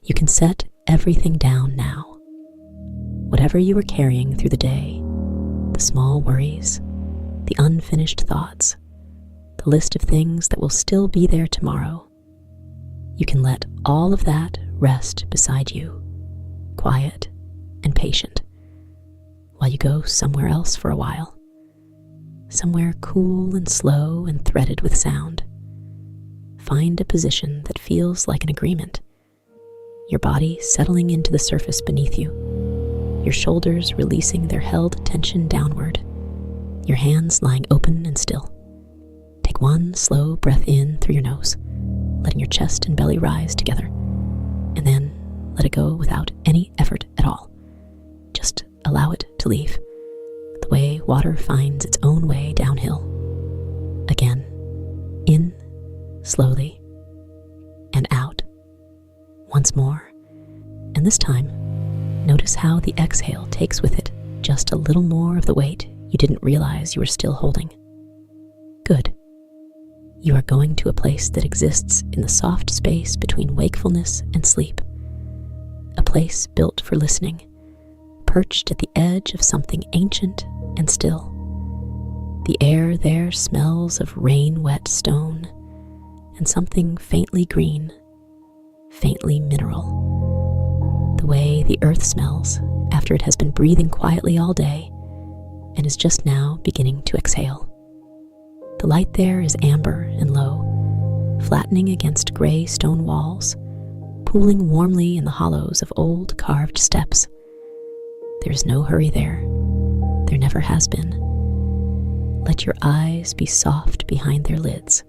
You can set everything down now. Whatever you were carrying through the day, the small worries, the unfinished thoughts, the list of things that will still be there tomorrow, you can let all of that rest beside you, quiet and patient, while you go somewhere else for a while, somewhere cool and slow and threaded with sound. Find a position that feels like an agreement, your body settling into the surface beneath you, your shoulders releasing their held tension downward, your hands lying open and still. Take one slow breath in through your nose, letting your chest and belly rise together, and then let it go without any effort at all. Just allow it to leave, the way water finds its own way downhill. Again, in slowly, and out. Once more, and this time, notice how the exhale takes with it just a little more of the weight you didn't realize you were still holding. Good. You are going to a place that exists in the soft space between wakefulness and sleep. A place built for listening, perched at the edge of something ancient and still. The air there smells of rain-wet stone and something faintly green, faintly mineral. The way the earth smells after it has been breathing quietly all day and is just now beginning to exhale. The light there is amber and low, flattening against gray stone walls, pooling warmly in the hollows of old carved steps. There is no hurry there. There never has been. Let your eyes be soft behind their lids.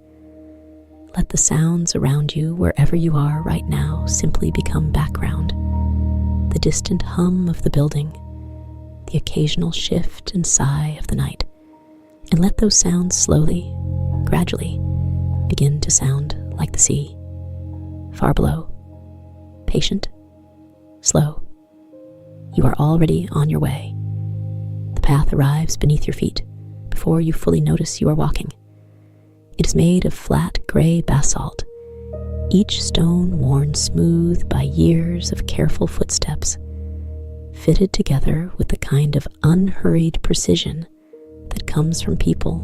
Let the sounds around you, wherever you are right now, simply become background. The distant hum of the building, the occasional shift and sigh of the night. And let those sounds slowly, gradually, begin to sound like the sea. Far below. Patient, slow. You are already on your way. The path arrives beneath your feet before you fully notice you are walking. It is made of flat gray basalt, each stone worn smooth by years of careful footsteps, fitted together with the kind of unhurried precision that comes from people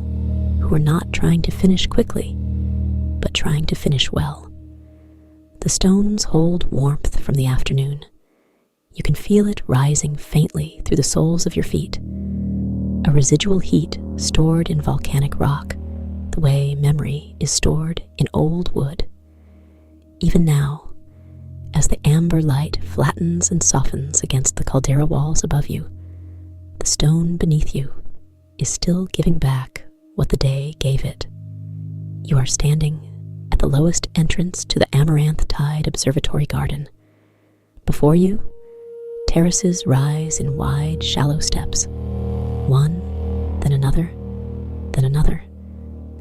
who are not trying to finish quickly, but trying to finish well. The stones hold warmth from the afternoon. You can feel it rising faintly through the soles of your feet, a residual heat stored in volcanic rock, the way memory is stored in old wood. Even now, as the amber light flattens and softens against the caldera walls above you, the stone beneath you is still giving back what the day gave it. You are standing at the lowest entrance to the Amaranth Tide Observatory garden. Before you, terraces rise in wide, shallow steps, one, then another,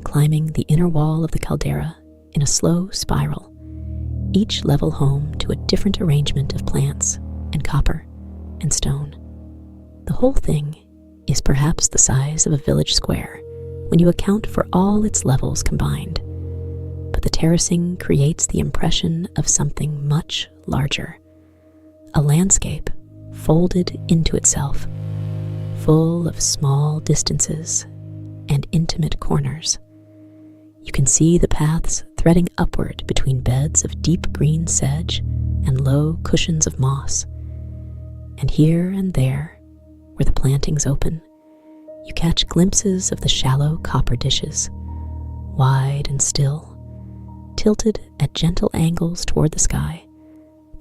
climbing the inner wall of the caldera in a slow spiral, each level home to a different arrangement of plants and copper and stone. The whole thing is perhaps the size of a village square when you account for all its levels combined, but the terracing creates the impression of something much larger, a landscape folded into itself, full of small distances and intimate corners. You can see the paths threading upward between beds of deep green sedge and low cushions of moss, and here and there, where the plantings open, you catch glimpses of the shallow copper dishes, wide and still, tilted at gentle angles toward the sky,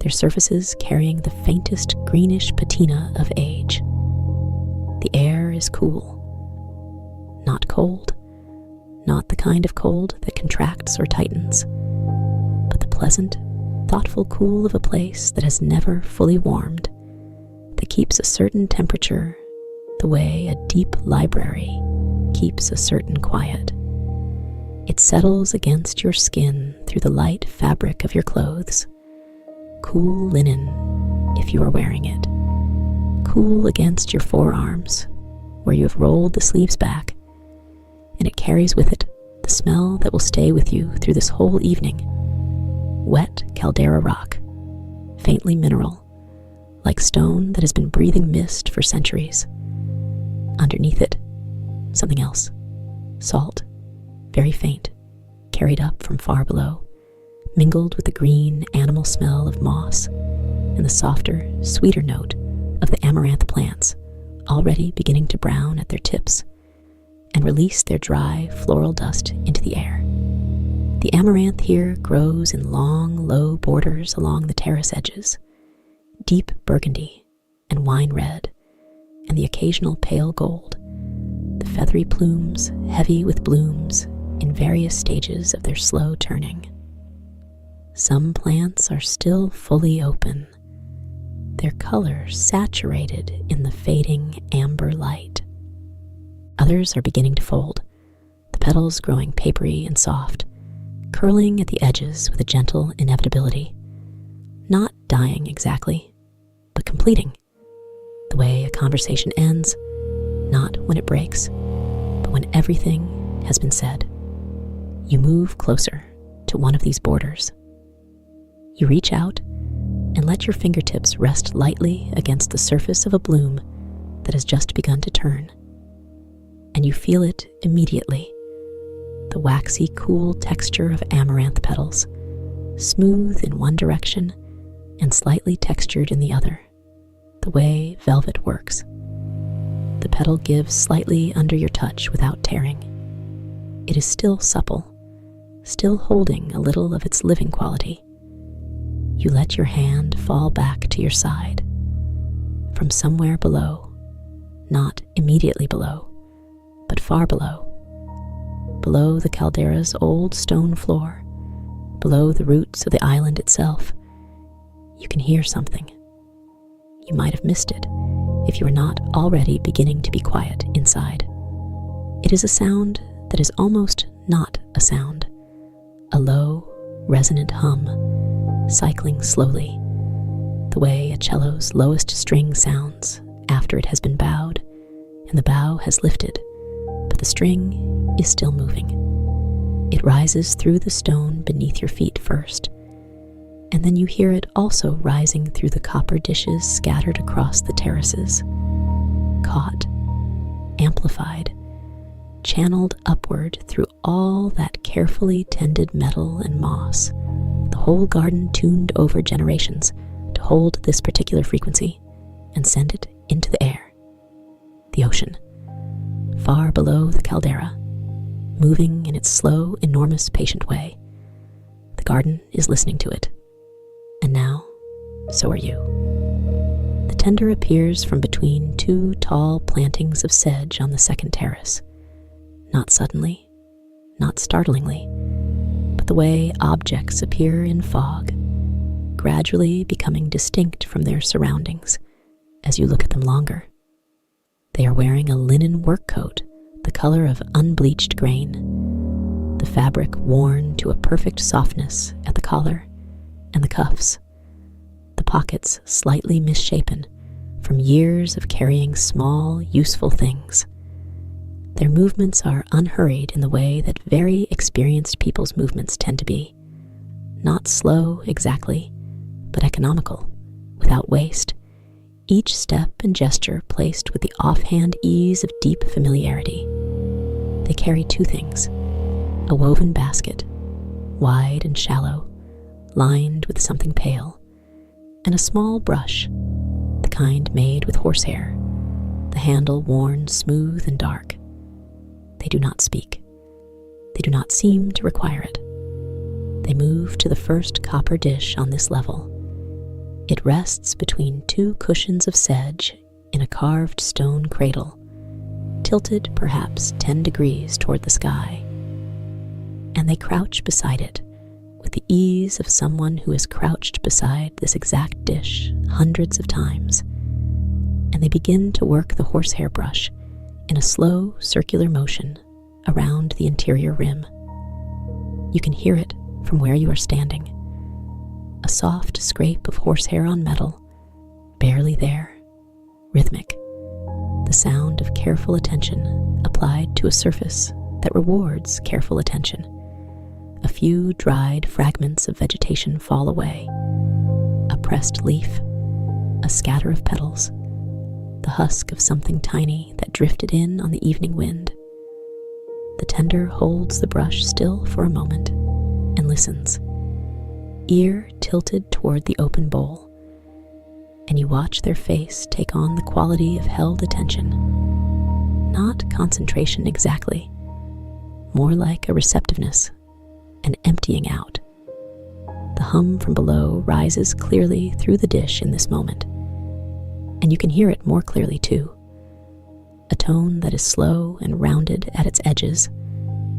their surfaces carrying the faintest greenish patina of age. The air is cool, not cold, not the kind of cold that contracts or tightens, but the pleasant, thoughtful cool of a place that has never fully warmed, that keeps a certain temperature the way a deep library keeps a certain quiet. It settles against your skin through the light fabric of your clothes, cool linen if you are wearing it, cool against your forearms where you have rolled the sleeves back, and it carries with it the smell that will stay with you through this whole evening. Wet caldera rock, faintly mineral, like stone that has been breathing mist for centuries. Underneath it, something else. Salt, very faint, carried up from far below, mingled with the green animal smell of moss and the softer, sweeter note of the amaranth plants already beginning to brown at their tips and release their dry floral dust into the air. The amaranth here grows in long, low borders along the terrace edges, deep burgundy and wine red, and the occasional pale gold, the feathery plumes heavy with blooms in various stages of their slow turning. Some plants are still fully open, their color saturated in the fading amber light. Others are beginning to fold, the petals growing papery and soft, curling at the edges with a gentle inevitability, not dying exactly, but completing, the way a conversation ends, not when it breaks, but when everything has been said. You move closer to one of these borders. You reach out and let your fingertips rest lightly against the surface of a bloom that has just begun to turn. And you feel it immediately, the waxy, cool texture of amaranth petals, smooth in one direction and slightly textured in the other, the way velvet works. The petal gives slightly under your touch without tearing. It is still supple, still holding a little of its living quality. You let your hand fall back to your side. From somewhere below, not immediately below, but far below the Caldera's old stone floor, below the roots of the island itself, you can hear something. You might have missed it if you were not already beginning to be quiet inside. It is a sound that is almost not a sound, a low, resonant hum, cycling slowly, the way a cello's lowest string sounds after it has been bowed and the bow has lifted, but the string is still moving. It rises through the stone beneath your feet first, and then you hear it also rising through the copper dishes scattered across the terraces, caught, amplified, channeled upward through all that carefully tended metal and moss, the whole garden tuned over generations to hold this particular frequency and send it into the air. The ocean, far below the caldera, moving in its slow, enormous, patient way. The garden is listening to it. And now, so are you. The tender appears from between two tall plantings of sedge on the second terrace. Not suddenly, not startlingly, but the way objects appear in fog, gradually becoming distinct from their surroundings as you look at them longer. They are wearing a linen work coat, the color of unbleached grain, the fabric worn to a perfect softness at the collar and the cuffs, the pockets slightly misshapen from years of carrying small, useful things. Their movements are unhurried in the way that very experienced people's movements tend to be, not slow exactly, but economical, without waste, each step and gesture placed with the offhand ease of deep familiarity. They carry two things: a woven basket, wide and shallow, lined with something pale, and a small brush, the kind made with horsehair, the handle worn smooth and dark. They do not speak. They do not seem to require it. They move to the first copper dish on this level. It rests between two cushions of sedge in a carved stone cradle, tilted perhaps 10 degrees toward the sky. And they crouch beside it with the ease of someone who has crouched beside this exact dish hundreds of times. And they begin to work the horsehair brush in a slow circular motion around the interior rim. You can hear it from where you are standing. A soft scrape of horsehair on metal, barely there, rhythmic, the sound of careful attention applied to a surface that rewards careful attention. A few dried fragments of vegetation fall away. a pressed leaf, a scatter of petals, the husk of something tiny that drifted in on the evening wind. The tender holds the brush still for a moment and listens, ear tilted toward the open bowl, and you watch their face take on the quality of held attention. Not concentration exactly, more like a receptiveness, an emptying out. The hum from below rises clearly through the dish in this moment, and you can hear it more clearly too. A tone that is slow and rounded at its edges,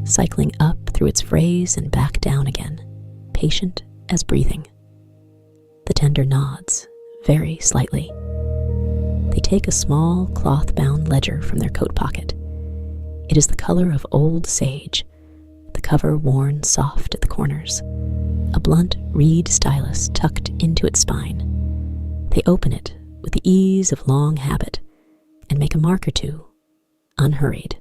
cycling up through its phrase and back down again, patient as breathing. The tender nods, very slightly. They take a small cloth-bound ledger from their coat pocket. It is the color of old sage, the cover worn soft at the corners, a blunt reed stylus tucked into its spine. They open it with the ease of long habit and make a mark or two, unhurried,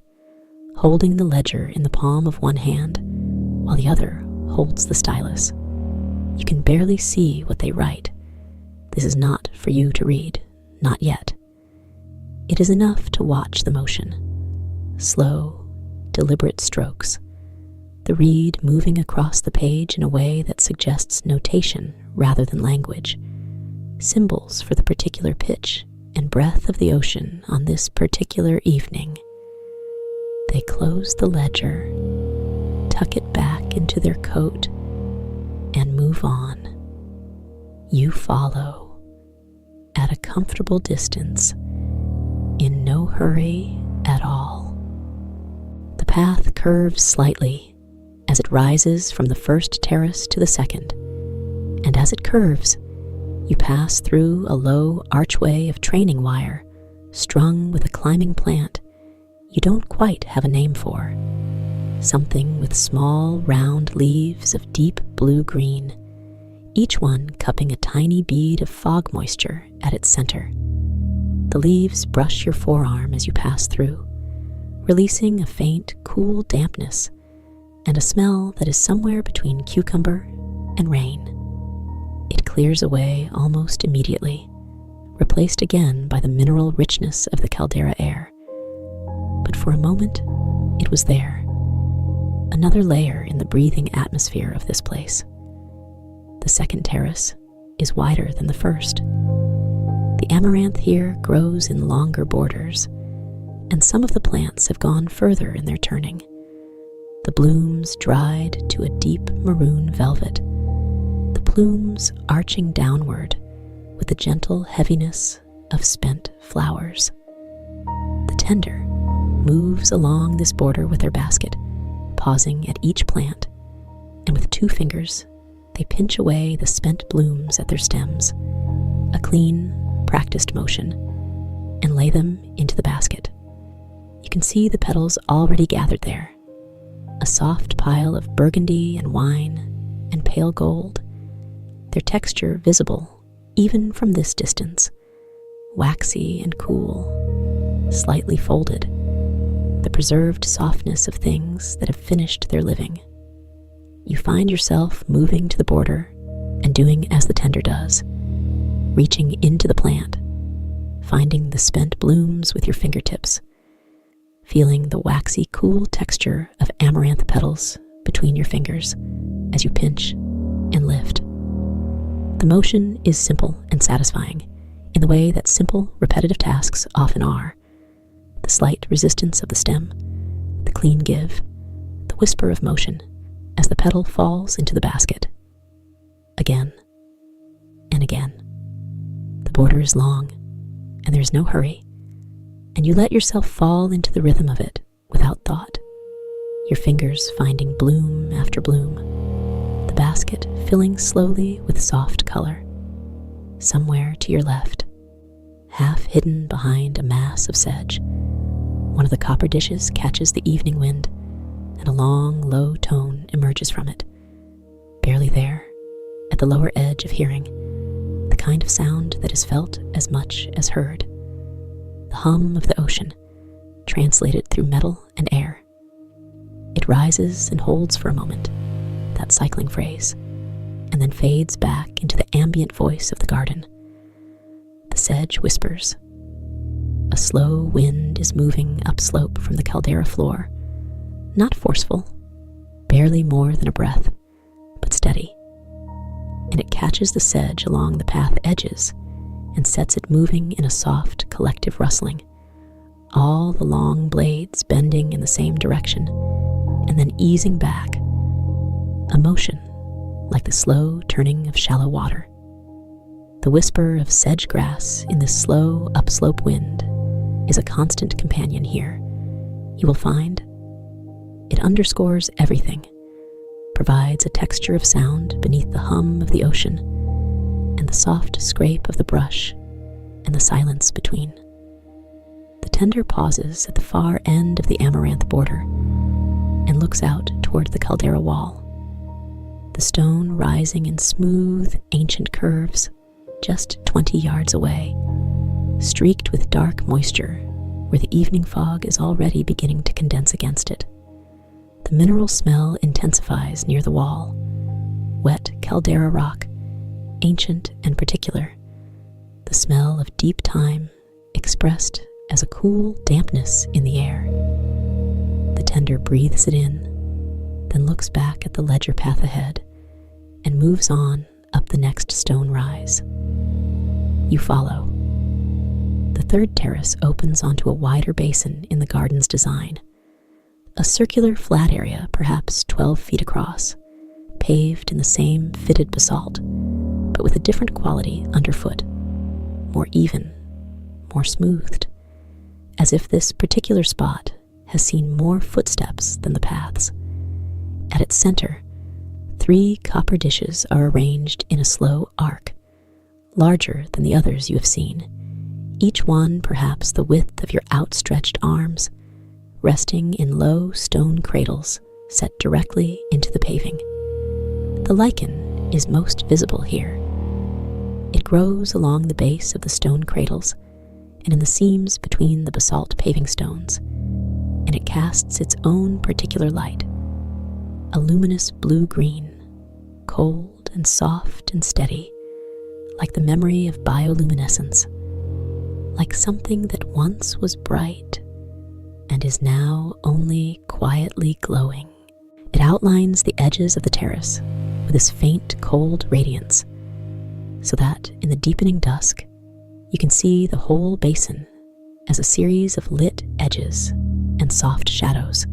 holding the ledger in the palm of one hand while the other holds the stylus. You can barely see what they write. This is not for you to read, not yet. It is enough to watch the motion, slow, deliberate strokes, the reed moving across the page in a way that suggests notation rather than language, symbols for the particular pitch and breath of the ocean on this particular evening. They close the ledger, tuck it back into their coat, and move on. You follow, at a comfortable distance, in no hurry at all. The path curves slightly as it rises from the first terrace to the second, and as it curves, you pass through a low archway of training wire strung with a climbing plant you don't quite have a name for, something with small round leaves of deep blue-green, each one cupping a tiny bead of fog moisture at its center. The leaves brush your forearm as you pass through, releasing a faint, cool dampness and a smell that is somewhere between cucumber and rain. It clears away almost immediately, replaced again by the mineral richness of the Caldera air. But for a moment, it was there, another layer in the breathing atmosphere of this place. The second terrace is wider than the first. The amaranth here grows in longer borders, and some of the plants have gone further in their turning. The blooms dried to a deep maroon velvet, the plumes arching downward with the gentle heaviness of spent flowers. The tender moves along this border with their basket, pausing at each plant, and with 2 fingers, they pinch away the spent blooms at their stems, a clean, practiced motion, and lay them into the basket. You can see the petals already gathered there, a soft pile of burgundy and wine and pale gold, their texture visible even from this distance, waxy and cool, slightly folded, the preserved softness of things that have finished their living. You find yourself moving to the border and doing as the tender does, reaching into the plant, finding the spent blooms with your fingertips, feeling the waxy, cool texture of amaranth petals between your fingers as you pinch and lift. The motion is simple and satisfying in the way that simple, repetitive tasks often are. The slight resistance of the stem, the clean give, the whisper of motion as the petal falls into the basket. Again and again. The border is long, and there is no hurry, and you let yourself fall into the rhythm of it without thought, your fingers finding bloom after bloom, the basket filling slowly with soft color. Somewhere to your left, half hidden behind a mass of sedge, one of the copper dishes catches the evening wind, and a long, low tone emerges from it, barely there, at the lower edge of hearing, the kind of sound that is felt as much as heard. The hum of the ocean, translated through metal and air. It rises and holds for a moment, that cycling phrase, and then fades back into the ambient voice of the garden. The sedge whispers. A slow wind is moving upslope from the caldera floor, not forceful, barely more than a breath, but steady. And it catches the sedge along the path edges and sets it moving in a soft, collective rustling, all the long blades bending in the same direction, and then easing back, a motion like the slow turning of shallow water. The whisper of sedge grass in this slow upslope wind is a constant companion here. You will find it underscores everything, provides a texture of sound beneath the hum of the ocean and the soft scrape of the brush and the silence between. The tender pauses at the far end of the Amaranth border and looks out toward the caldera wall, the stone rising in smooth, ancient curves just 20 yards away, streaked with dark moisture where the evening fog is already beginning to condense against it. The mineral smell intensifies near the wall, wet caldera rock, ancient and particular, the smell of deep time expressed as a cool dampness in the air. The tender breathes it in, then looks back at the ledger path ahead and moves on up the next stone rise. You follow. The third terrace opens onto a wider basin in the garden's design, a circular flat area perhaps 12 feet across, paved in the same fitted basalt, but with a different quality underfoot, more even, more smoothed, as if this particular spot has seen more footsteps than the paths. At its center, 3 copper dishes are arranged in a slow arc, larger than the others you have seen, each one perhaps the width of your outstretched arms, resting in low stone cradles set directly into the paving. The lichen is most visible here. It grows along the base of the stone cradles and in the seams between the basalt paving stones, and it casts its own particular light, a luminous blue-green, cold and soft and steady, like the memory of bioluminescence, like something that once was bright and is now only quietly glowing. It outlines the edges of the terrace with this faint, cold radiance, so that in the deepening dusk, you can see the whole basin as a series of lit edges and soft shadows,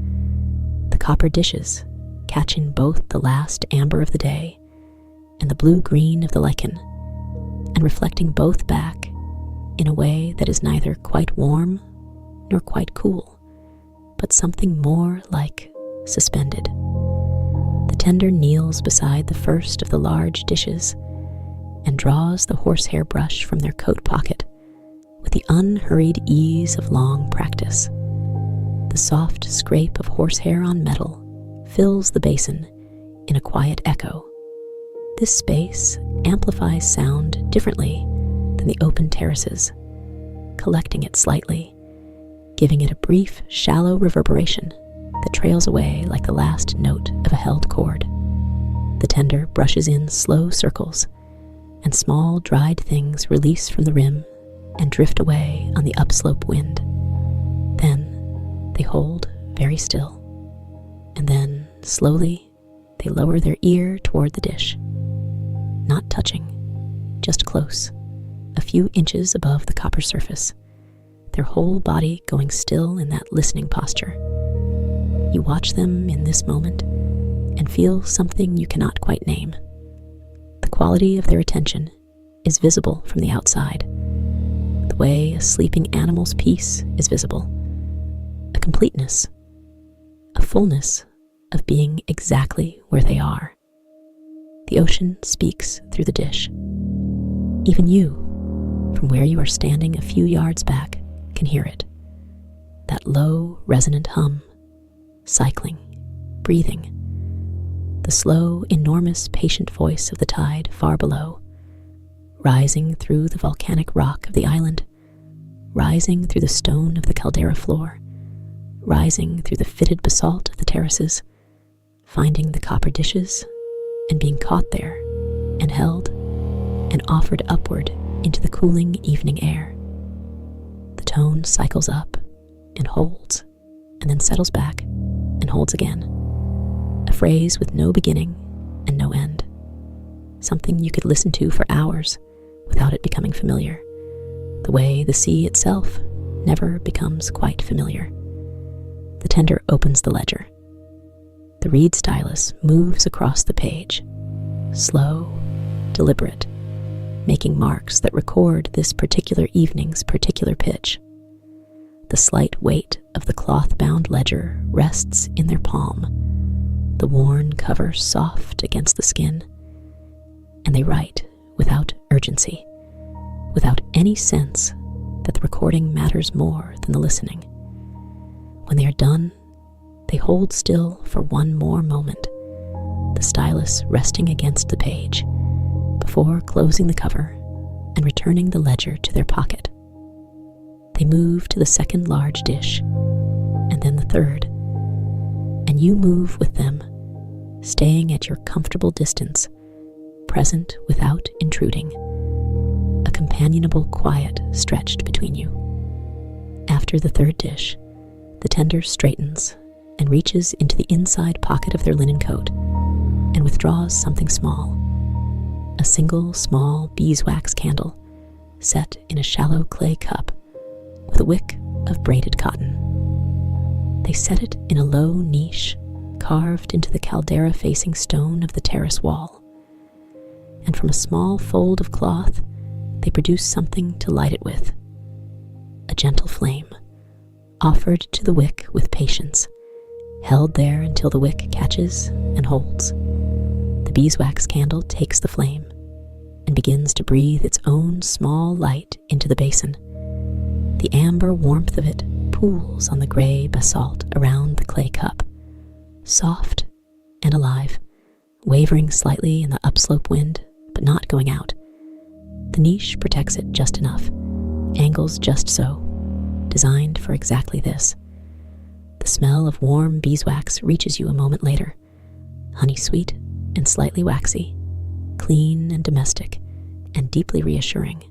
the copper dishes catching both the last amber of the day and the blue-green of the lichen, and reflecting both back in a way that is neither quite warm nor quite cool, but something more like suspended. The tender kneels beside the first of the large dishes and draws the horsehair brush from their coat pocket with the unhurried ease of long practice. The soft scrape of horsehair on metal fills the basin in a quiet echo. This space amplifies sound differently than the open terraces, collecting it slightly, giving it a brief, shallow reverberation that trails away like the last note of a held chord. The tender brushes in slow circles, and small dried things release from the rim and drift away on the upslope wind. Then they hold very still, and then slowly they lower their ear toward the dish, not touching, just close, a few inches above the copper surface, their whole body going still in that listening posture. You watch them in this moment and feel something you cannot quite name. The quality of their attention is visible from the outside, the way a sleeping animal's peace is visible, a completeness, a fullness of being exactly where they are. The ocean speaks through the dish. Even you, from where you are standing a few yards back, can hear it. That low, resonant hum, cycling, breathing. The slow, enormous, patient voice of the tide far below, rising through the volcanic rock of the island, rising through the stone of the caldera floor, rising through the fitted basalt of the terraces, finding the copper dishes and being caught there and held and offered upward into the cooling evening air. The tone cycles up and holds, and then settles back and holds again. A phrase with no beginning and no end. Something you could listen to for hours without it becoming familiar. The way the sea itself never becomes quite familiar. The tender opens the ledger. The reed stylus moves across the page, slow, deliberate, making marks that record this particular evening's particular pitch. The slight weight of the cloth-bound ledger rests in their palm, the worn cover soft against the skin, and they write without urgency, without any sense that the recording matters more than the listening. When they are done, they hold still for one more moment, the stylus resting against the page, before closing the cover and returning the ledger to their pocket. They move to the second large dish, and then the third, and you move with them, staying at your comfortable distance, present without intruding, a companionable quiet stretched between you. After the third dish, the tender straightens and reaches into the inside pocket of their linen coat and withdraws something small, a single small beeswax candle set in a shallow clay cup with a wick of braided cotton. They set it in a low niche carved into the caldera-facing stone of the terrace wall, and from a small fold of cloth they produce something to light it with, a gentle flame, offered to the wick with patience, held there until the wick catches and holds. The beeswax candle takes the flame and begins to breathe its own small light into the basin. The amber warmth of it pools on the gray basalt around the clay cup, soft and alive, wavering slightly in the upslope wind, but not going out. The niche protects it just enough, angles just so, designed for exactly this. The smell of warm beeswax reaches you a moment later, honey-sweet and slightly waxy, clean and domestic, and deeply reassuring.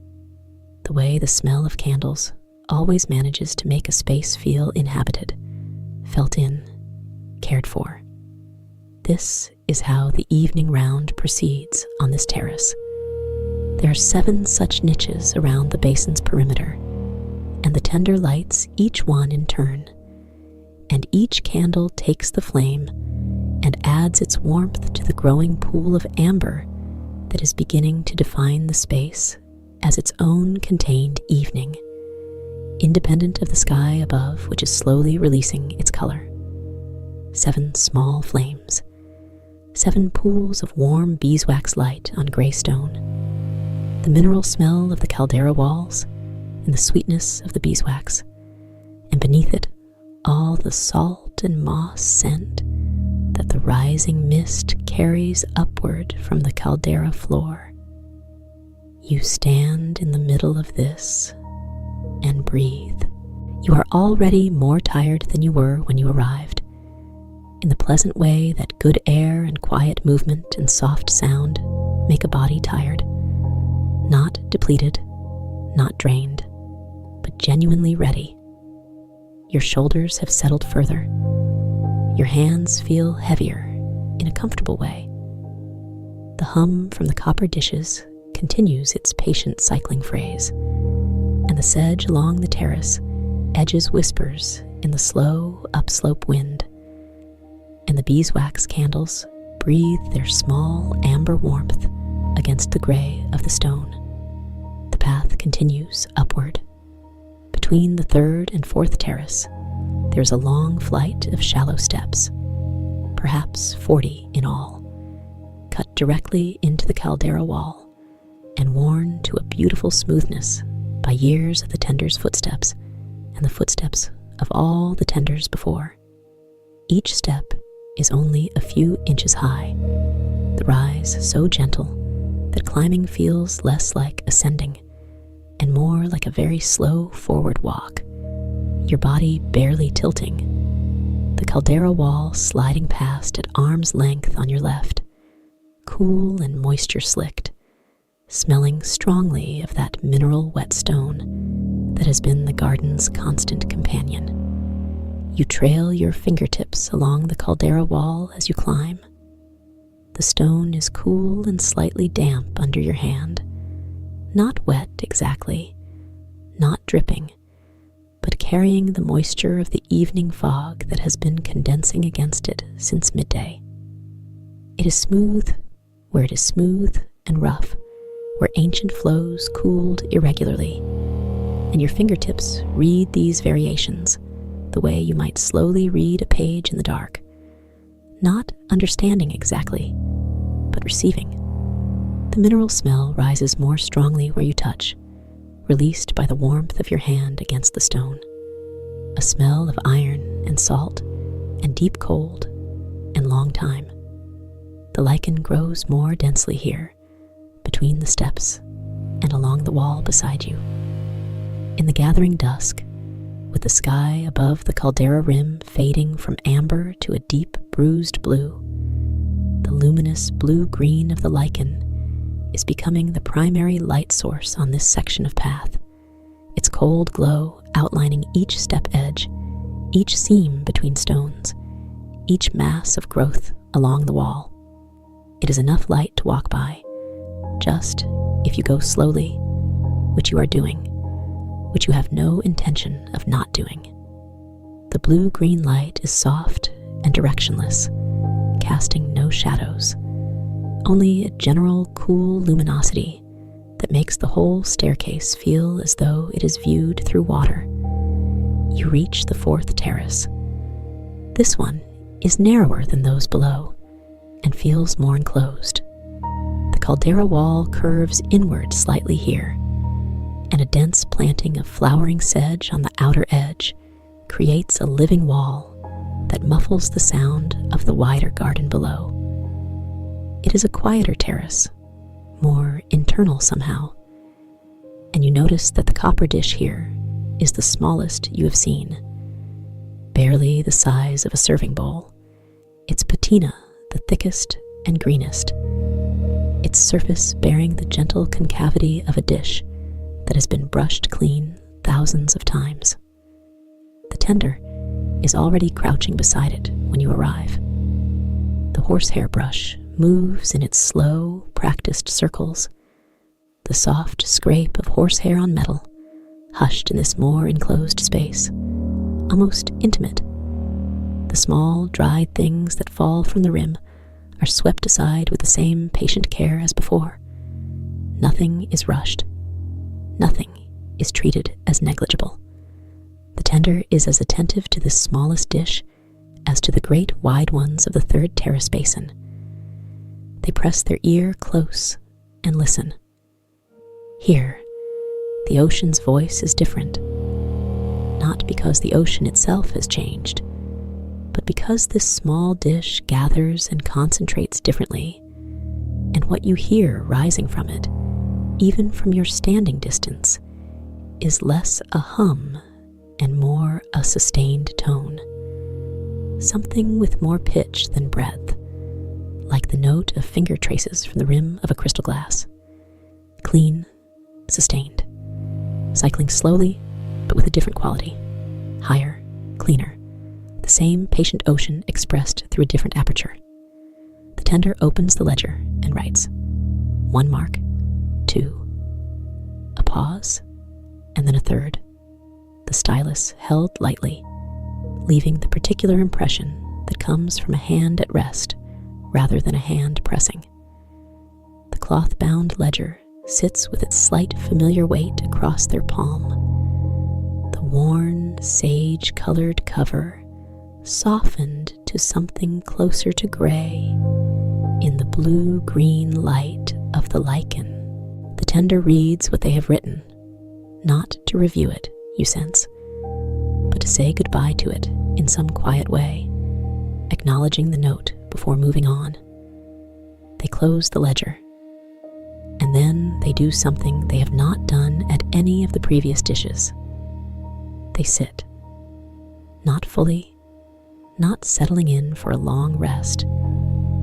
The way the smell of candles always manages to make a space feel inhabited, felt in, cared for. This is how the evening round proceeds on this terrace. There are 7 such niches around the basin's perimeter, and the tender lights each one in turn, and each candle takes the flame and adds its warmth to the growing pool of amber that is beginning to define the space as its own contained evening, independent of the sky above, which is slowly releasing its color. 7 small flames, 7 pools of warm beeswax light on gray stone, the mineral smell of the caldera walls, and the sweetness of the beeswax, and beneath it all the salt and moss scent that the rising mist carries upward from the caldera floor. You stand in the middle of this and breathe. You are already more tired than you were when you arrived, in the pleasant way that good air and quiet movement and soft sound make a body tired. Not depleted, not drained, but genuinely ready. Your shoulders have settled further. Your hands feel heavier in a comfortable way. The hum from the copper dishes continues its patient cycling phrase, and the sedge along the terrace edges whispers in the slow upslope wind, and the beeswax candles breathe their small amber warmth against the gray of the stone. The path continues upward. Between the 3rd and 4th terrace, there is a long flight of shallow steps, perhaps 40 in all, cut directly into the caldera wall and worn to a beautiful smoothness by years of the tender's footsteps and the footsteps of all the tenders before. Each step is only a few inches high, the rise so gentle that climbing feels less like ascending and more like a very slow forward walk, your body barely tilting, the caldera wall sliding past at arm's length on your left, cool and moisture-slicked, smelling strongly of that mineral whetstone that has been the garden's constant companion. You trail your fingertips along the caldera wall as you climb. The stone is cool and slightly damp under your hand, not wet exactly, not dripping, but carrying the moisture of the evening fog that has been condensing against it since midday. It is smooth where it is smooth and rough, where ancient flows cooled irregularly, and your fingertips read these variations the way you might slowly read a page in the dark, not understanding exactly, but receiving. The mineral smell rises more strongly where you touch, released by the warmth of your hand against the stone. A smell of iron and salt and deep cold and long time. The lichen grows more densely here, between the steps and along the wall beside you. In the gathering dusk, with the sky above the Caldera Rim fading from amber to a deep bruised blue, the luminous blue-green of the lichen is becoming the primary light source on this section of path, its cold glow outlining each step edge, each seam between stones, each mass of growth along the wall. It is enough light to walk by, just if you go slowly, which you are doing, which you have no intention of not doing. The blue-green light is soft and directionless, casting no shadows, only a general cool luminosity that makes the whole staircase feel as though it is viewed through water. You reach the fourth terrace. This one is narrower than those below and feels more enclosed. The caldera wall curves inward slightly here, and a dense planting of flowering sedge on the outer edge creates a living wall that muffles the sound of the wider garden below. It is a quieter terrace, more internal somehow, and you notice that the copper dish here is the smallest you have seen, barely the size of a serving bowl, its patina the thickest and greenest, its surface bearing the gentle concavity of a dish that has been brushed clean thousands of times. The tender is already crouching beside it when you arrive. The horsehair brush moves in its slow, practiced circles, the soft scrape of horsehair on metal, hushed in this more enclosed space, almost intimate. The small, dried things that fall from the rim are swept aside with the same patient care as before. Nothing is rushed. Nothing is treated as negligible. The tender is as attentive to this smallest dish as to the great wide ones of the third terrace basin. They press their ear close and listen. Here, the ocean's voice is different, not because the ocean itself has changed, but because this small dish gathers and concentrates differently, and what you hear rising from it, even from your standing distance, is less a hum and more a sustained tone, something with more pitch than breadth, like the note of finger traces from the rim of a crystal glass. Clean, sustained, cycling slowly, but with a different quality, higher, cleaner, the same patient ocean expressed through a different aperture. The tender opens the ledger and writes, 1 mark, 2, a pause, and then a third, the stylus held lightly, leaving the particular impression that comes from a hand at rest rather than a hand pressing. The cloth-bound ledger sits with its slight familiar weight across their palm. The worn, sage-colored cover softened to something closer to gray in the blue-green light of the lichen. The tender reads what they have written, not to review it, you sense, but to say goodbye to it in some quiet way, acknowledging the note before moving on. They close the ledger, and then they do something they have not done at any of the previous dishes. They sit, not fully, not settling in for a long rest,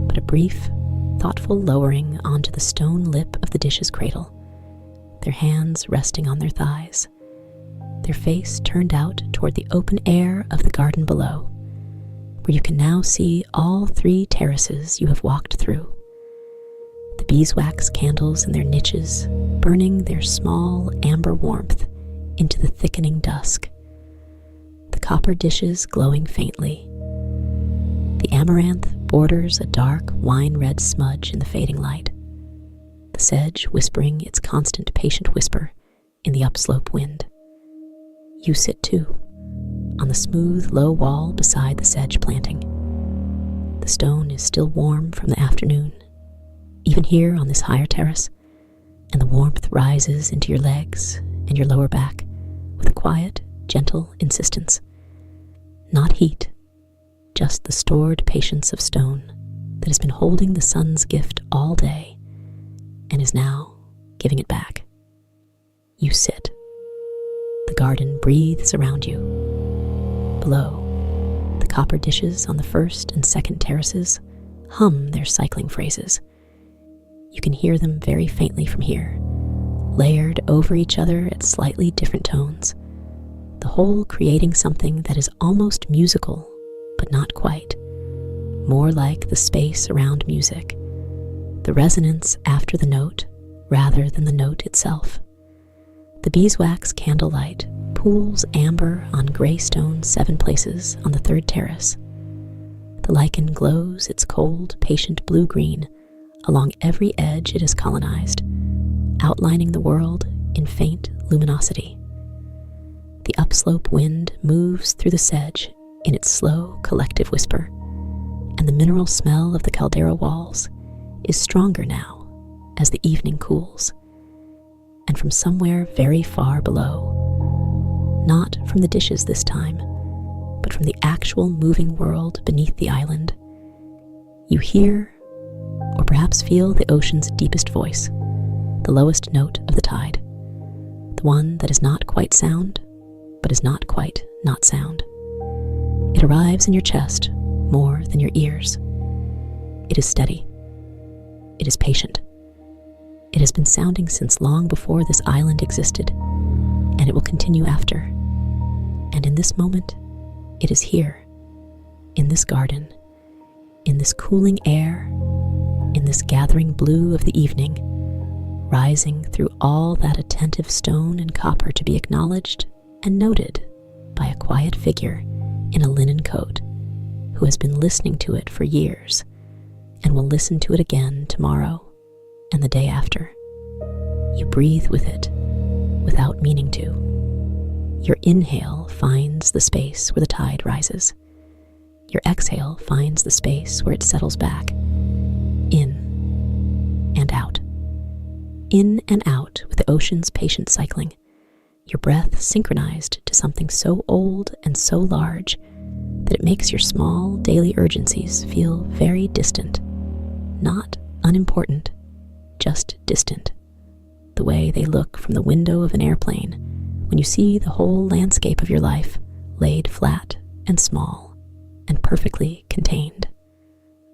but a brief, thoughtful lowering onto the stone lip of the dish's cradle, their hands resting on their thighs, their face turned out toward the open air of the garden below, where you can now see all 3 terraces you have walked through. The beeswax candles in their niches burning their small amber warmth into the thickening dusk, the copper dishes glowing faintly. The amaranth borders a dark wine-red smudge in the fading light, the sedge whispering its constant patient whisper in the upslope wind. You sit too, on the smooth, low wall beside the sedge planting. The stone is still warm from the afternoon, even here on this higher terrace, and the warmth rises into your legs and your lower back with a quiet, gentle insistence. Not heat, just the stored patience of stone that has been holding the sun's gift all day and is now giving it back. You sit. The garden breathes around you. Below, the copper dishes on the first and second terraces hum their cycling phrases. You can hear them very faintly from here, layered over each other at slightly different tones, the whole creating something that is almost musical, but not quite, more like the space around music, the resonance after the note rather than the note itself. The beeswax candlelight pools amber on gray stone 7 places on the 3rd terrace. The lichen glows its cold, patient blue-green along every edge it has colonized, outlining the world in faint luminosity. The upslope wind moves through the sedge in its slow, collective whisper, and the mineral smell of the caldera walls is stronger now as the evening cools. And from somewhere very far below, not from the dishes this time, but from the actual moving world beneath the island, you hear, or perhaps feel, the ocean's deepest voice, the lowest note of the tide, the one that is not quite sound, but is not quite not sound. It arrives in your chest more than your ears. It is steady. It is patient. It has been sounding since long before this island existed, and it will continue after. And in this moment, it is here, in this garden, in this cooling air, in this gathering blue of the evening, rising through all that attentive stone and copper to be acknowledged and noted by a quiet figure in a linen coat who has been listening to it for years and will listen to it again tomorrow and the day after. You breathe with it without meaning to. Your inhale finds the space where the tide rises. Your exhale finds the space where it settles back. In and out. In and out with the ocean's patient cycling, your breath synchronized to something so old and so large that it makes your small daily urgencies feel very distant. Not unimportant, just distant. The way they look from the window of an airplane when you see the whole landscape of your life laid flat and small and perfectly contained.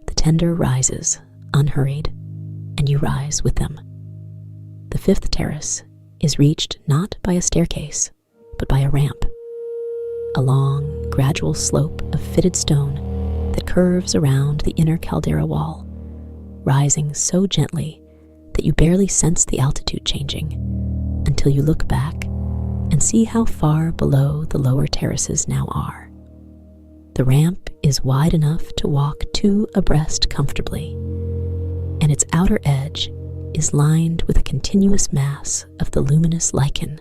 The tender rises, unhurried, and you rise with them. The 5th terrace is reached not by a staircase, but by a ramp, a long, gradual slope of fitted stone that curves around the inner caldera wall, rising so gently that you barely sense the altitude changing until you look back and see how far below the lower terraces now are. The ramp is wide enough to walk 2 abreast comfortably, and its outer edge is lined with a continuous mass of the luminous lichen,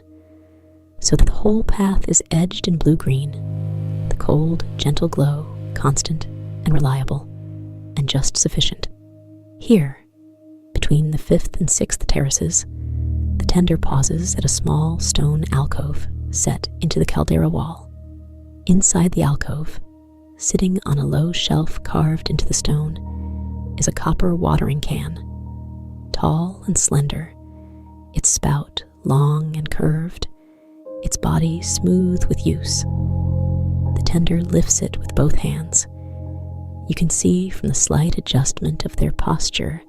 so that the whole path is edged in blue-green, the cold, gentle glow constant and reliable, and just sufficient. Here, between the 5th and 6th terraces, the tender pauses at a small stone alcove set into the caldera wall. Inside the alcove, sitting on a low shelf carved into the stone, is a copper watering can, tall and slender, its spout long and curved, its body smooth with use. The tender lifts it with both hands. You can see from the slight adjustment of their posture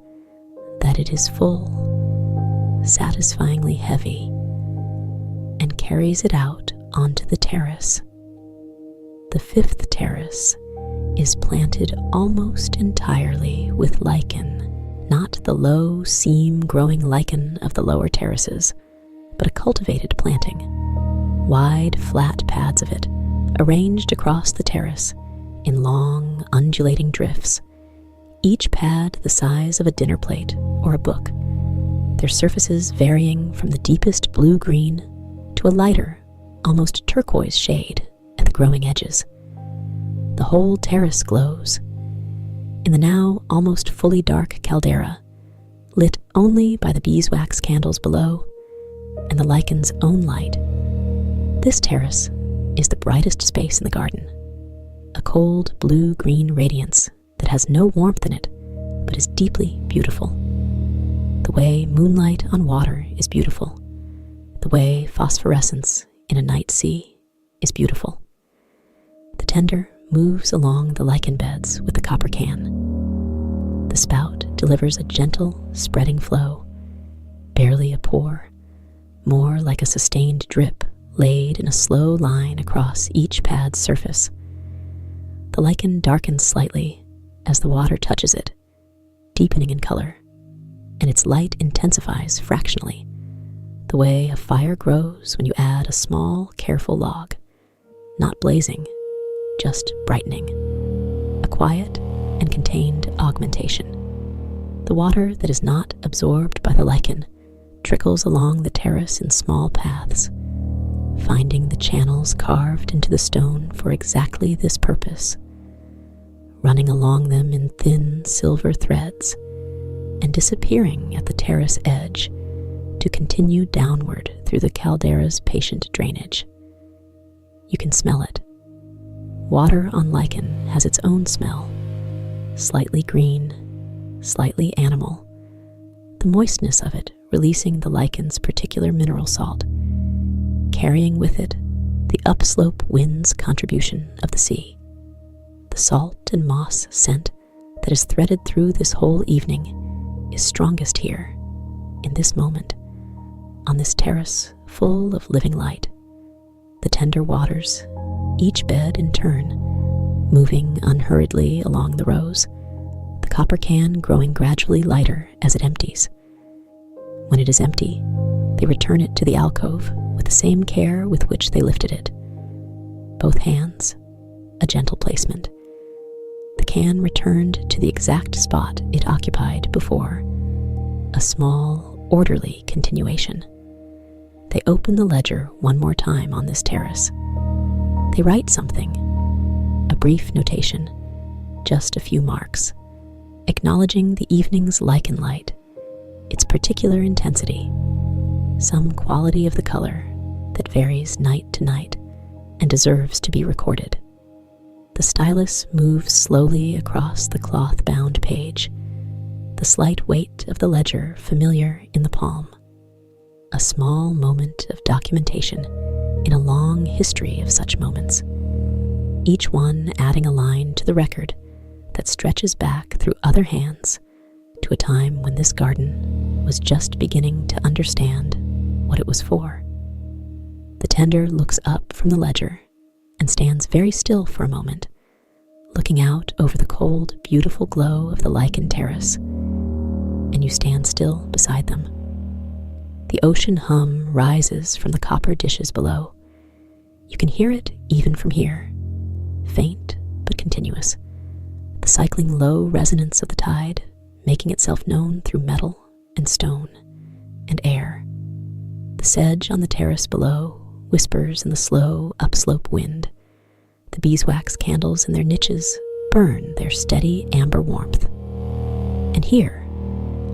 that it is full, satisfyingly heavy, and carries it out onto the terrace. The fifth terrace is planted almost entirely with lichen, not the low, seam-growing lichen of the lower terraces, but a cultivated planting. Wide, flat pads of it, arranged across the terrace in long, undulating drifts, each pad the size of a dinner plate or a book, their surfaces varying from the deepest blue-green to a lighter, almost turquoise shade at the growing edges. The whole terrace glows. In the now almost fully dark caldera, lit only by the beeswax candles below and the lichen's own light, this terrace is the brightest space in the garden, a cold blue-green radiance that has no warmth in it, but is deeply beautiful. The way moonlight on water is beautiful. The way phosphorescence in a night sea is beautiful. The tender moves along the lichen beds with the copper can. The spout delivers a gentle, spreading flow, barely a pour, more like a sustained drip laid in a slow line across each pad's surface. The lichen darkens slightly as the water touches it, deepening in color, and its light intensifies fractionally, the way a fire grows when you add a small, careful log, not blazing, just brightening, a quiet and contained augmentation. The water that is not absorbed by the lichen trickles along the terrace in small paths, finding the channels carved into the stone for exactly this purpose, running along them in thin silver threads and disappearing at the terrace edge to continue downward through the caldera's patient drainage. You can smell it. Water on lichen has its own smell, slightly green, slightly animal, the moistness of it releasing the lichen's particular mineral salt, carrying with it the upslope wind's contribution of the sea. The salt and moss scent that is threaded through this whole evening is strongest here, in this moment, on this terrace full of living light. The tender waters, each bed in turn, moving unhurriedly along the rows, the copper can growing gradually lighter as it empties. When it is empty, they return it to the alcove with the same care with which they lifted it. Both hands, a gentle placement. The can returned to the exact spot it occupied before, a small, orderly continuation. They open the ledger one more time on this terrace. They write something, a brief notation, just a few marks, acknowledging the evening's lichen light, its particular intensity, some quality of the color that varies night to night and deserves to be recorded. The stylus moves slowly across the cloth-bound page, the slight weight of the ledger familiar in the palm, a small moment of documentation in a long history of such moments, each one adding a line to the record that stretches back through other hands to a time when this garden was just beginning to understand what it was for. The tender looks up from the ledger and stands very still for a moment, looking out over the cold, beautiful glow of the lichen terrace, and you stand still beside them. The ocean hum rises from the copper dishes below. You can hear it even from here, faint but continuous, the cycling low resonance of the tide making itself known through metal and stone and air. The sedge on the terrace below whispers in the slow upslope wind. The beeswax candles in their niches burn their steady amber warmth. And here,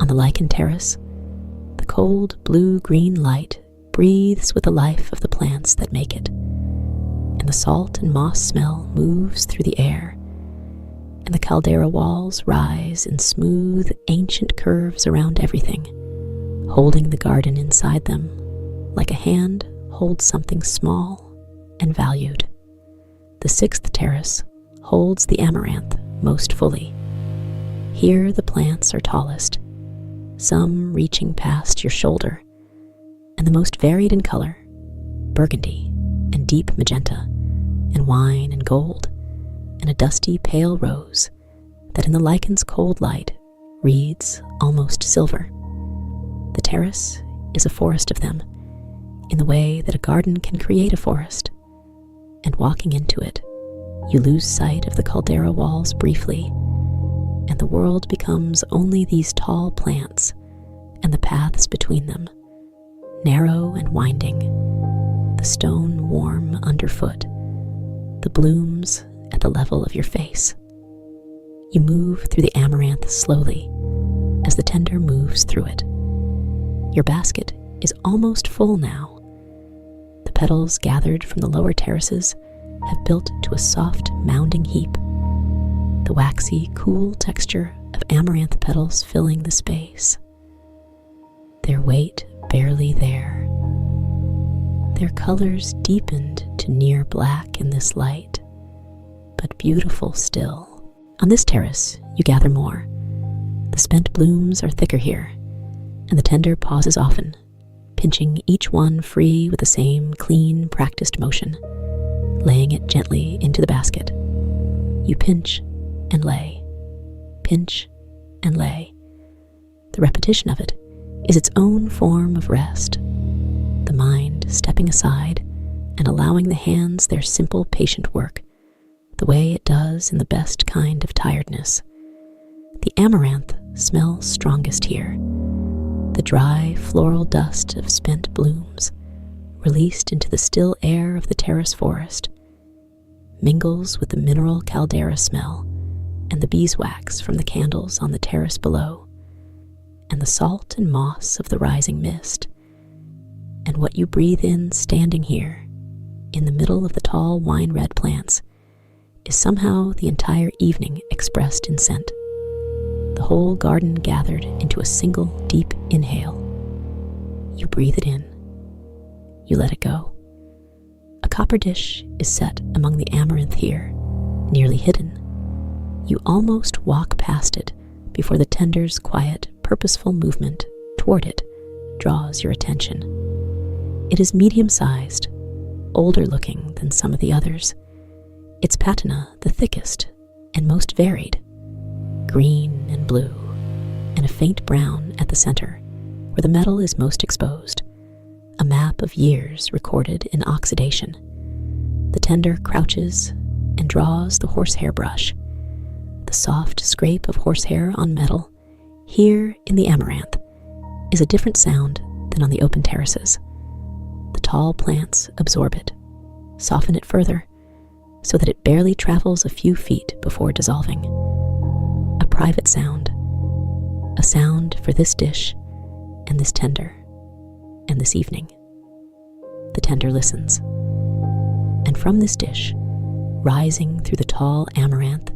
on the lichen terrace, the cold blue-green light breathes with the life of the plants that make it, and the salt and moss smell moves through the air, and the caldera walls rise in smooth, ancient curves around everything, holding the garden inside them like a hand holds something small and valued. The sixth terrace holds the amaranth most fully. Here the plants are tallest, some reaching past your shoulder, and the most varied in color, burgundy and deep magenta, and wine and gold, and a dusty pale rose that in the lichen's cold light reads almost silver. The terrace is a forest of them, in the way that a garden can create a forest, and walking into it, you lose sight of the caldera walls briefly, and the world becomes only these tall plants and the paths between them, narrow and winding, the stone warm underfoot, the blooms at the level of your face. You move through the amaranth slowly as the tender moves through it. Your basket is almost full now. The petals gathered from the lower terraces have built to a soft, mounding heap, the waxy, cool texture of amaranth petals filling the space. Their weight barely there. Their colors deepened to near black in this light, but beautiful still. On this terrace, you gather more. The spent blooms are thicker here, and the tender pauses often, pinching each one free with the same clean, practiced motion, laying it gently into the basket. You pinch and lay, pinch and lay. The repetition of it is its own form of rest, the mind stepping aside and allowing the hands their simple, patient work, the way it does in the best kind of tiredness. The amaranth smells strongest here, the dry floral dust of spent blooms, released into the still air of the terrace forest, mingles with the mineral caldera smell and the beeswax from the candles on the terrace below, and the salt and moss of the rising mist. And what you breathe in standing here, in the middle of the tall wine-red plants, is somehow the entire evening expressed in scent. The whole garden gathered into a single deep inhale. You breathe it in. You let it go. A copper dish is set among the amaranth here, nearly hidden. You almost walk past it before the tender's quiet, purposeful movement toward it draws your attention. It is medium-sized, older looking than some of the others. Its patina the thickest and most varied, green and blue, and a faint brown at the center, where the metal is most exposed, a map of years recorded in oxidation. The tender crouches and draws the horsehair brush. The soft scrape of horsehair on metal, here in the amaranth, is a different sound than on the open terraces. The tall plants absorb it, soften it further, so that it barely travels a few feet before dissolving. A private sound, a sound for this dish and this tender and this evening. The tender listens, and from this dish, rising through the tall amaranth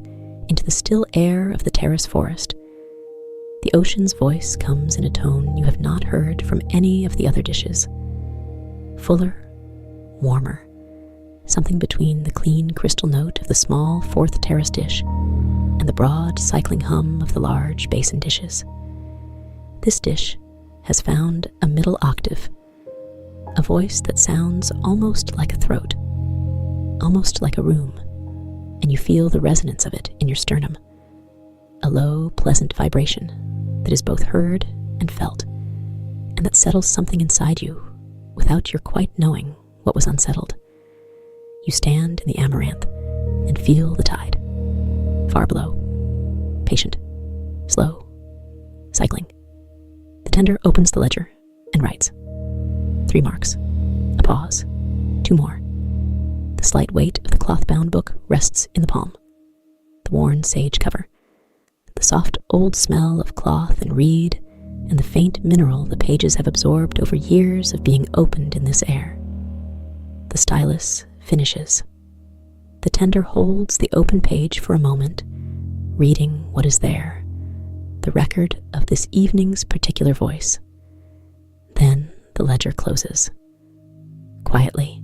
into the still air of the terrace forest, the ocean's voice comes in a tone you have not heard from any of the other dishes. Fuller, warmer, something between the clean crystal note of the small fourth terrace dish and the broad cycling hum of the large basin dishes. This dish has found a middle octave, a voice that sounds almost like a throat, almost like a room, and you feel the resonance of it in your sternum, a low, pleasant vibration that is both heard and felt, and that settles something inside you without your quite knowing what was unsettled. You stand in the amaranth and feel the tide, far below, patient, slow, cycling. The tender opens the ledger and writes. 3 marks, a pause, 2 more. The slight weight of the cloth-bound book rests in the palm. The worn sage cover, the soft old smell of cloth and reed, and the faint mineral the pages have absorbed over years of being opened in this air. The stylus finishes. The tender holds the open page for a moment, reading what is there, the record of this evening's particular voice. Then the ledger closes. Quietly.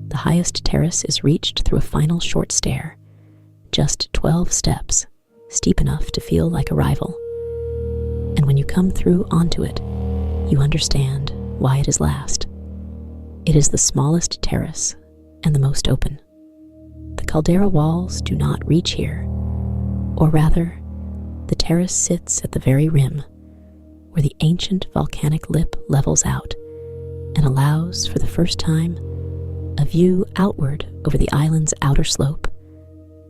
The highest terrace is reached through a final short stair, just 12 steps, steep enough to feel like arrival. And when you come through onto it, you understand why it is last. It is the smallest terrace and the most open. The caldera walls do not reach here, or rather, the terrace sits at the very rim, where the ancient volcanic lip levels out and allows, for the first time, a view outward over the island's outer slope,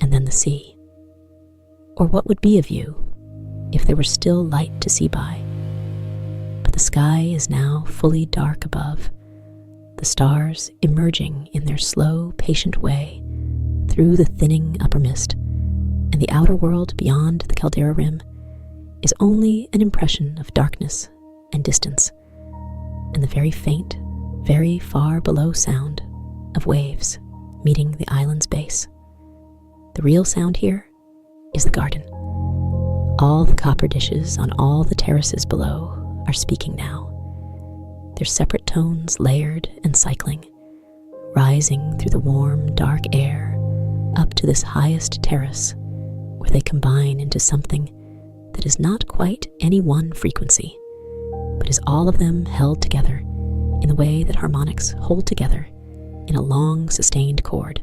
and then the sea. Or what would be a view if there were still light to see by? But the sky is now fully dark above, the stars emerging in their slow, patient way through the thinning upper mist, and the outer world beyond the Caldera Rim is only an impression of darkness and distance, and the very faint, very far below sound of waves meeting the island's base. The real sound here is the garden. All the copper dishes on all the terraces below are speaking now, their separate tones layered and cycling, rising through the warm, dark air up to this highest terrace, where they combine into something that is not quite any one frequency, but is all of them held together in the way that harmonics hold together in a long, sustained chord.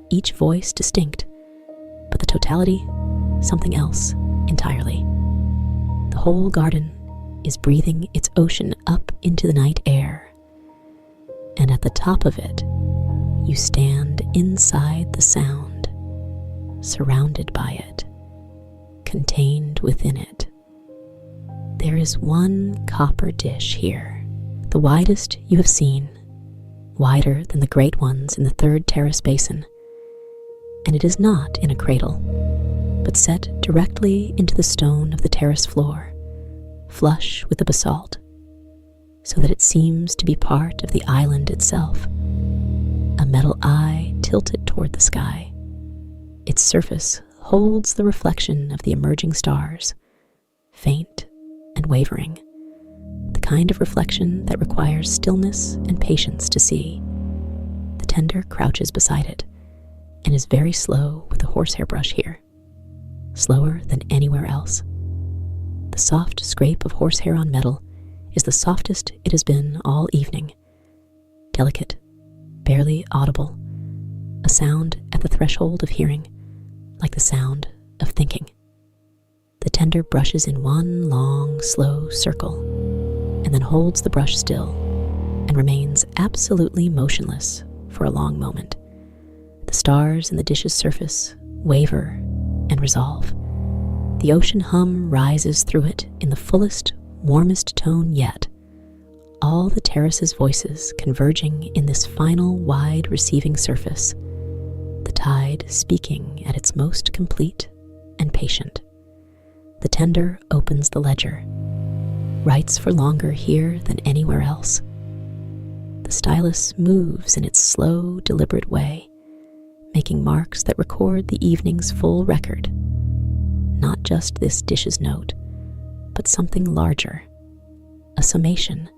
Each voice distinct, but the totality something else entirely. The whole garden is breathing its ocean up into the night air, and at the top of it, you stand inside the sound, surrounded by it, contained within it. There is one copper dish here, the widest you have seen, wider than the great ones in the third terrace basin, and it is not in a cradle, but set directly into the stone of the terrace floor, flush with the basalt, so that it seems to be part of the island itself, a metal eye tilted toward the sky. Its surface holds the reflection of the emerging stars, faint and wavering, the kind of reflection that requires stillness and patience to see. The tender crouches beside it and is very slow with the horsehair brush here, slower than anywhere else. The soft scrape of horsehair on metal is the softest it has been all evening, delicate, barely audible, a sound at the threshold of hearing, like the sound of thinking. The tender brushes in one long, slow circle, and then holds the brush still and remains absolutely motionless for a long moment. The stars in the dish's surface waver and resolve. The ocean hum rises through it in the fullest, warmest tone yet, all the terrace's voices converging in this final wide receiving surface, the tide speaking at its most complete and patient. The tender opens the ledger, writes for longer here than anywhere else. The stylus moves in its slow, deliberate way, making marks that record the evening's full record, not just this dish's note, but something larger, a summation,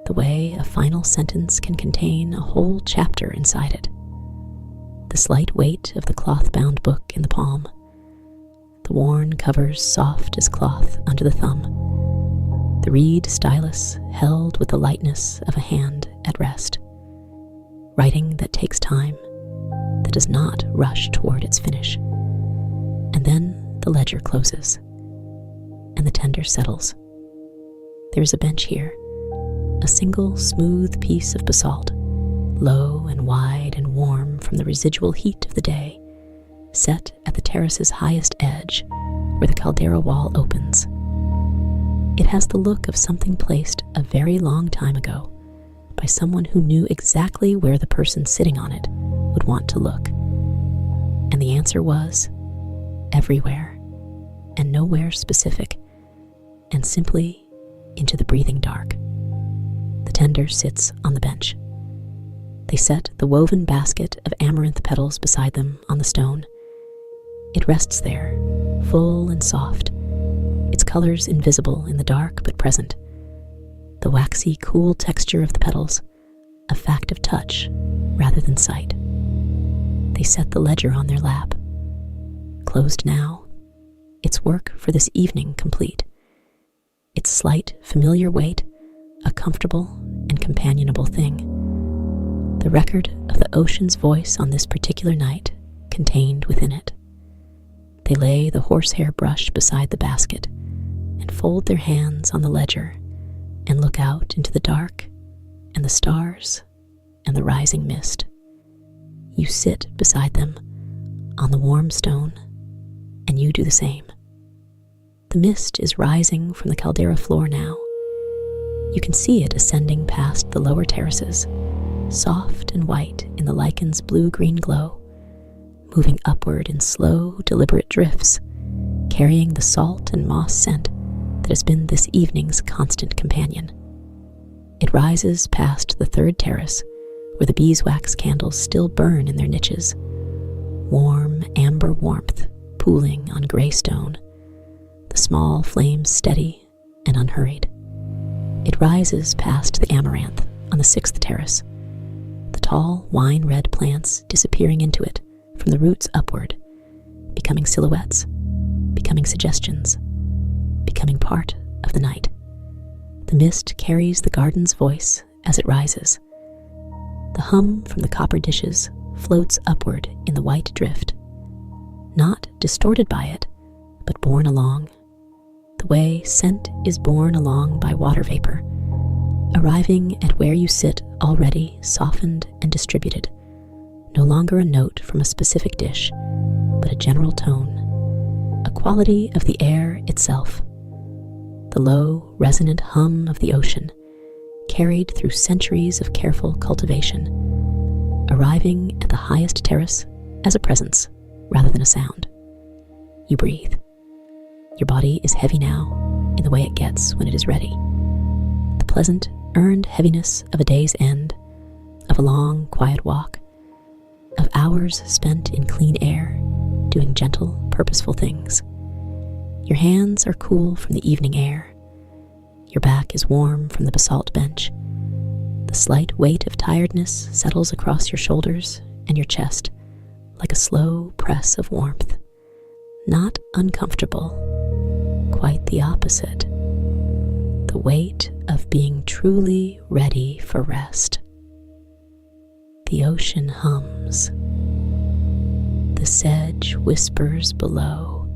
the way a final sentence can contain a whole chapter inside it. The slight weight of the cloth-bound book in the palm, the worn covers soft as cloth under the thumb, the reed stylus held with the lightness of a hand at rest, writing that takes time, that does not rush toward its finish. And then the ledger closes, and the tender settles. There is a bench here, a single smooth piece of basalt, low and wide and warm from the residual heat of the day, set at the terrace's highest edge, where the caldera wall opens. It has the look of something placed a very long time ago by someone who knew exactly where the person sitting on it would want to look. And the answer was everywhere, and nowhere specific, and simply into the breathing dark. The tender sits on the bench. They set the woven basket of amaranth petals beside them on the stone. It rests there, full and soft, its colors invisible in the dark but present. The waxy, cool texture of the petals, a fact of touch rather than sight. They set the ledger on their lap. Closed now, its work for this evening complete. its slight, familiar weight a comfortable and companionable thing. The record of the ocean's voice on this particular night contained within it. They lay the horsehair brush beside the basket and fold their hands on the ledger and look out into the dark and the stars and the rising mist. You sit beside them on the warm stone, and you do the same. The mist is rising from the caldera floor now. You can see it ascending past the lower terraces, soft and white in the lichen's blue-green glow, moving upward in slow, deliberate drifts, carrying the salt and moss scent that has been this evening's constant companion. It rises past the third terrace, where the beeswax candles still burn in their niches, warm amber warmth pooling on gray stone, the small flames steady and unhurried. It rises past the amaranth on the sixth terrace, the tall wine-red plants disappearing into it from the roots upward, becoming silhouettes, becoming suggestions, becoming part of the night. The mist carries the garden's voice as it rises. The hum from the copper dishes floats upward in the white drift, not distorted by it, but borne along, the way scent is borne along by water vapor, arriving at where you sit already softened and distributed, no longer a note from a specific dish, but a general tone, a quality of the air itself, the low, resonant hum of the ocean, carried through centuries of careful cultivation, arriving at the highest terrace as a presence rather than a sound. You breathe. Your body is heavy now in the way it gets when it is ready. The pleasant, earned heaviness of a day's end, of a long, quiet walk, of hours spent in clean air, doing gentle, purposeful things. Your hands are cool from the evening air. Your back is warm from the basalt bench. The slight weight of tiredness settles across your shoulders and your chest like a slow press of warmth. Not uncomfortable, quite the opposite. The weight of being truly ready for rest. The ocean hums. The sedge whispers below.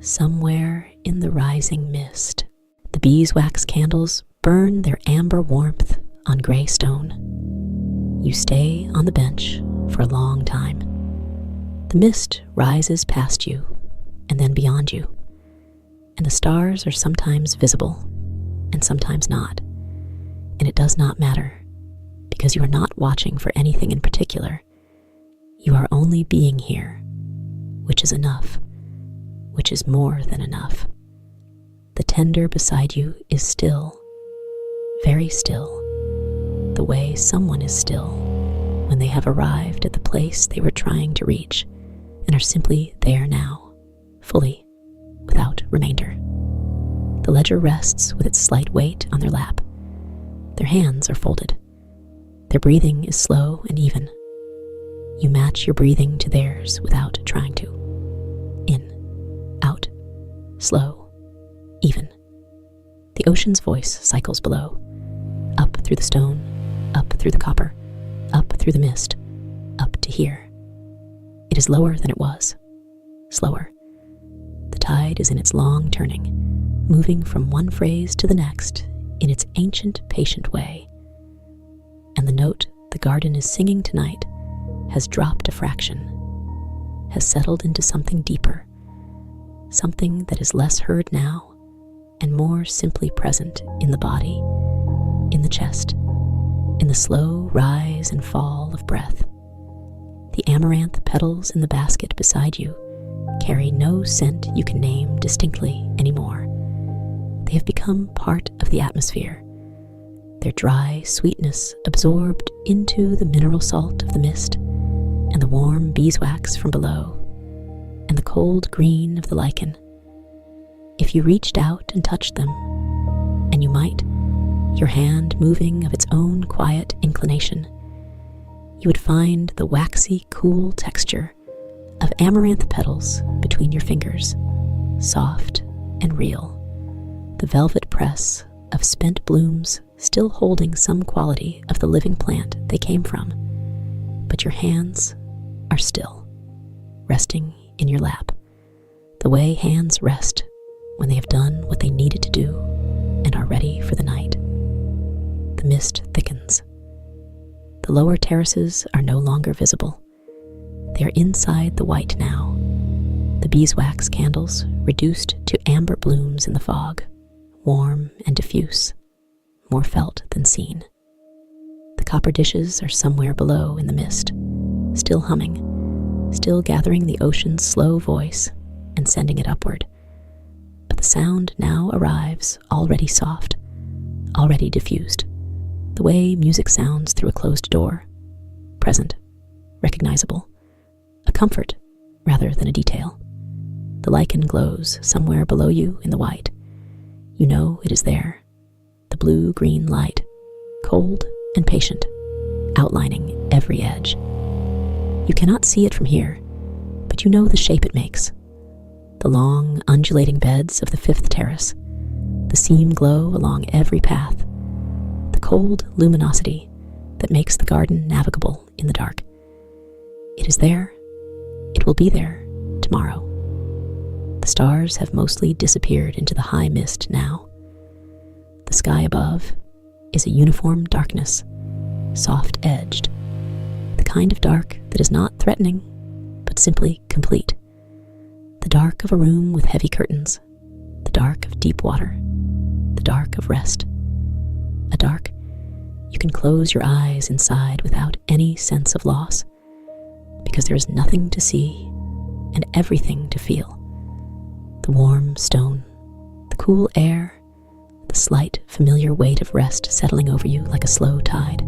Somewhere in the rising mist, the beeswax candles burn their amber warmth on gray stone. You stay on the bench for a long time. The mist rises past you and then beyond you, and the stars are sometimes visible and sometimes not, and it does not matter, because you are not watching for anything in particular. You are only being here, which is enough, which is more than enough. The tender beside you is still, very still, the way someone is still when they have arrived at the place they were trying to reach and are simply there now, fully, without remainder. The ledger rests with its slight weight on their lap. Their hands are folded. Their breathing is slow and even. You match your breathing to theirs without trying to. In, out, slow, even. The ocean's voice cycles below, up through the stone, up through the copper, up through the mist, up to here. It is lower than it was, slower. The tide is in its long turning, moving from one phrase to the next in its ancient, patient way. And the note the garden is singing tonight has dropped a fraction, has settled into something deeper, something that is less heard now and more simply present in the body, in the chest, in the slow rise and fall of breath. The amaranth petals in the basket beside you carry no scent you can name distinctly anymore. They have become part of the atmosphere, their dry sweetness absorbed into the mineral salt of the mist and the warm beeswax from below and the cold green of the lichen. If you reached out and touched them, and you might, your hand moving of its own quiet inclination, you would find the waxy, cool texture of amaranth petals between your fingers, soft and real, the velvet press of spent blooms still holding some quality of the living plant they came from, but your hands are still, resting in your lap, the way hands rest when they have done what they needed to do and are ready for the night. The mist thickens. The lower terraces are no longer visible. They are inside the white now, the beeswax candles reduced to amber blooms in the fog, warm and diffuse, more felt than seen. The copper dishes are somewhere below in the mist, still humming, still gathering the ocean's slow voice and sending it upward. But the sound now arrives already soft, already diffused, the way music sounds through a closed door, present, recognizable, a comfort rather than a detail. The lichen glows somewhere below you in the white. You know it is there, the blue-green light, cold and patient, outlining every edge. You cannot see it from here, but you know the shape it makes. The long, undulating beds of the fifth terrace, the seam glow along every path, the cold luminosity that makes the garden navigable in the dark. It is there. It will be there tomorrow. The stars have mostly disappeared into the high mist now. The sky above is a uniform darkness, soft-edged, the kind of dark that is not threatening, but simply complete. The dark of a room with heavy curtains, the dark of deep water, the dark of rest. A dark you can close your eyes inside without any sense of loss, because there is nothing to see and everything to feel. The warm stone, the cool air, the slight, familiar weight of rest settling over you like a slow tide.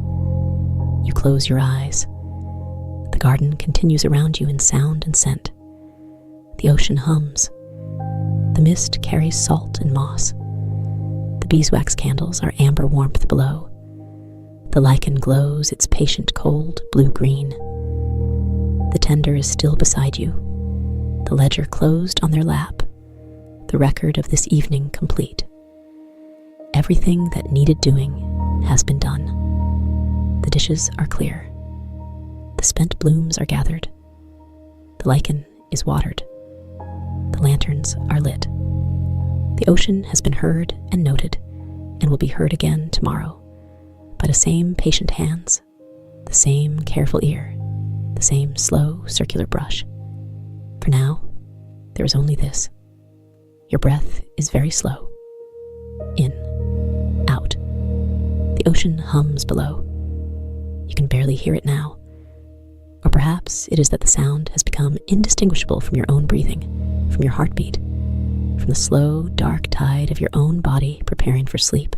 You close your eyes. The garden continues around you in sound and scent. The ocean hums. The mist carries salt and moss. The beeswax candles are amber warmth below. The lichen glows its patient cold blue-green. The tender is still beside you, the ledger closed on their lap, the record of this evening complete. Everything that needed doing has been done. The dishes are clear. The spent blooms are gathered. The lichen is watered. The lanterns are lit. The ocean has been heard and noted, and will be heard again tomorrow, by the same patient hands, the same careful ear, the same slow circular brush. For now, there is only this. Your breath is very slow. In, out. The ocean hums below. You can barely hear it now. Or perhaps it is that the sound has become indistinguishable from your own breathing, from your heartbeat, from the slow, dark tide of your own body preparing for sleep.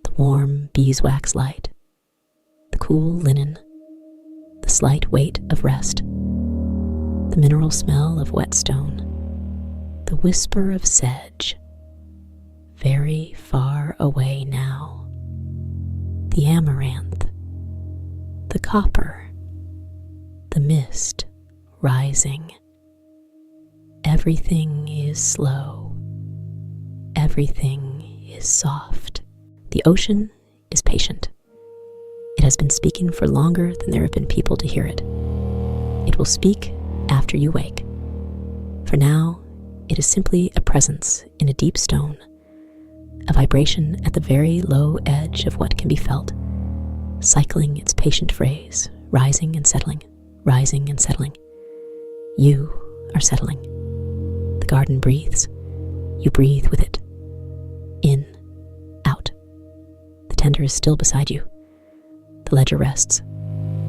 The warm beeswax light, the cool linen, the slight weight of rest, the mineral smell of wet stone, the whisper of sedge, very far away now, the amaranth, the copper, the mist rising. Everything is slow. Everything is soft. The ocean is patient. It has been speaking for longer than there have been people to hear it. It will speak after you wake. For now, it is simply a presence in a deep stone, a vibration at the very low edge of what can be felt, cycling its patient phrase, rising and settling, rising and settling. You are settling. The garden breathes. You breathe with it. In, out. The tender is still beside you. The ledger rests.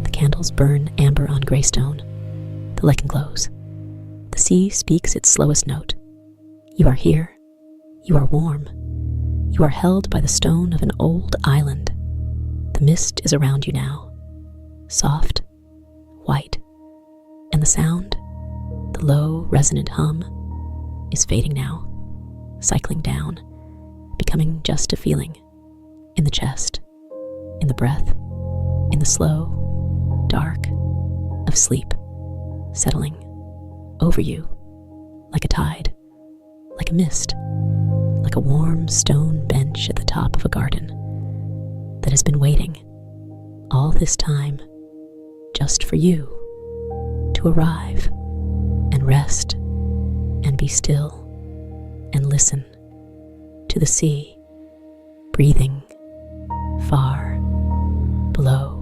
The candles burn amber on gray stone. The lichen glows. The sea speaks its slowest note. You are here. You are warm. You are held by the stone of an old island. The mist is around you now. Soft, white, and the sound, the low, resonant hum, is fading now, cycling down, becoming just a feeling, in the chest, in the breath, in the slow, dark, of sleep, settling over you, like a tide, like a mist, like a a warm stone bench at the top of a garden that has been waiting all this time just for you to arrive and rest and be still and listen to the sea breathing far below.